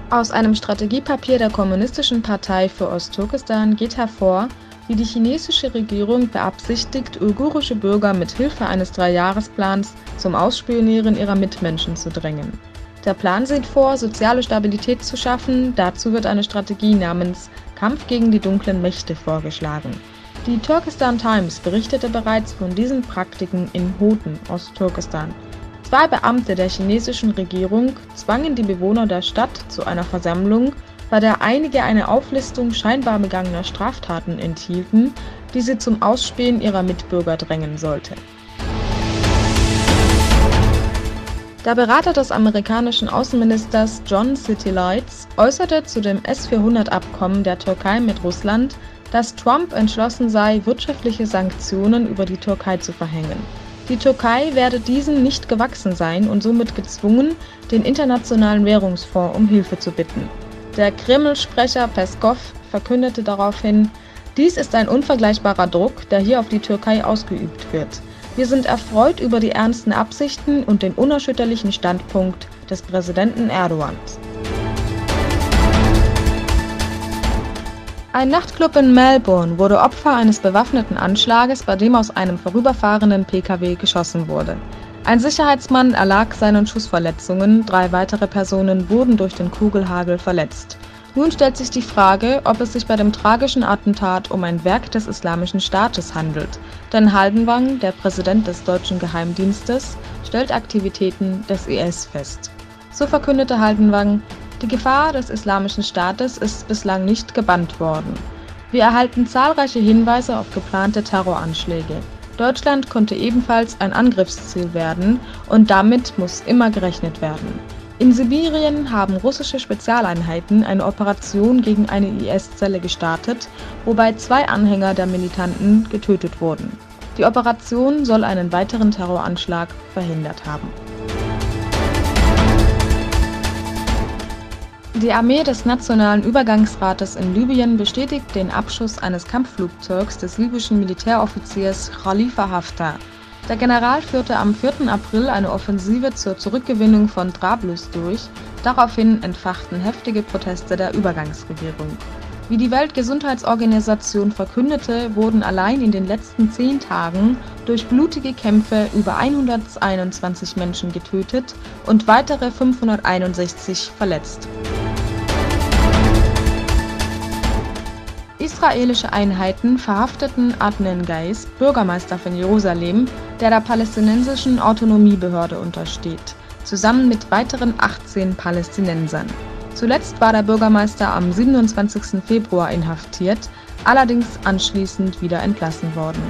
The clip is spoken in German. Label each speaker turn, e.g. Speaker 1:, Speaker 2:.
Speaker 1: Aus einem Strategiepapier der Kommunistischen Partei für Ostturkestan geht hervor, wie die chinesische Regierung beabsichtigt, uigurische Bürger mit Hilfe eines 3-Jahresplans zum Ausspionieren ihrer Mitmenschen zu drängen. Der Plan sieht vor, soziale Stabilität zu schaffen, dazu wird eine Strategie namens Kampf gegen die dunklen Mächte vorgeschlagen. Die Turkestan Times berichtete bereits von diesen Praktiken in Hoten, Ostturkestan. 2 Beamte der chinesischen Regierung zwangen die Bewohner der Stadt zu einer Versammlung, bei der einige eine Auflistung scheinbar begangener Straftaten enthielten, die sie zum Ausspähen ihrer Mitbürger drängen sollte. Der Berater des amerikanischen Außenministers John Stiglitz äußerte zu dem S-400-Abkommen der Türkei mit Russland, dass Trump entschlossen sei, wirtschaftliche Sanktionen über die Türkei zu verhängen. Die Türkei werde diesen nicht gewachsen sein und somit gezwungen, den Internationalen Währungsfonds um Hilfe zu bitten. Der Kreml-Sprecher Peskov verkündete daraufhin: Dies ist ein unvergleichbarer Druck, der hier auf die Türkei ausgeübt wird. Wir sind erfreut über die ernsten Absichten und den unerschütterlichen Standpunkt des Präsidenten Erdogans. Ein Nachtclub in Melbourne wurde Opfer eines bewaffneten Anschlages, bei dem aus einem vorüberfahrenden Pkw geschossen wurde. Ein Sicherheitsmann erlag seinen Schussverletzungen, 3 weitere Personen wurden durch den Kugelhagel verletzt. Nun stellt sich die Frage, ob es sich bei dem tragischen Attentat um ein Werk des Islamischen Staates handelt. Denn Haldenwang, der Präsident des deutschen Geheimdienstes, stellt Aktivitäten des IS fest. So verkündete Haldenwang: Die Gefahr des Islamischen Staates ist bislang nicht gebannt worden. Wir erhalten zahlreiche Hinweise auf geplante Terroranschläge. Deutschland konnte ebenfalls ein Angriffsziel werden und damit muss immer gerechnet werden. In Sibirien haben russische Spezialeinheiten eine Operation gegen eine IS-Zelle gestartet, wobei 2 Anhänger der Militanten getötet wurden. Die Operation soll einen weiteren Terroranschlag verhindert haben. Die Armee des Nationalen Übergangsrates in Libyen bestätigt den Abschuss eines Kampfflugzeugs des libyschen Militäroffiziers Khalifa Haftar. Der General führte am 4. April eine Offensive zur Zurückgewinnung von Trablus durch, daraufhin entfachten heftige Proteste der Übergangsregierung. Wie die Weltgesundheitsorganisation verkündete, wurden allein in den letzten 10 Tagen durch blutige Kämpfe über 121 Menschen getötet und weitere 561 verletzt. Israelische Einheiten verhafteten Adnan Geiz, Bürgermeister von Jerusalem, der palästinensischen Autonomiebehörde untersteht, zusammen mit weiteren 18 Palästinensern. Zuletzt war der Bürgermeister am 27. Februar inhaftiert, allerdings anschließend wieder entlassen worden.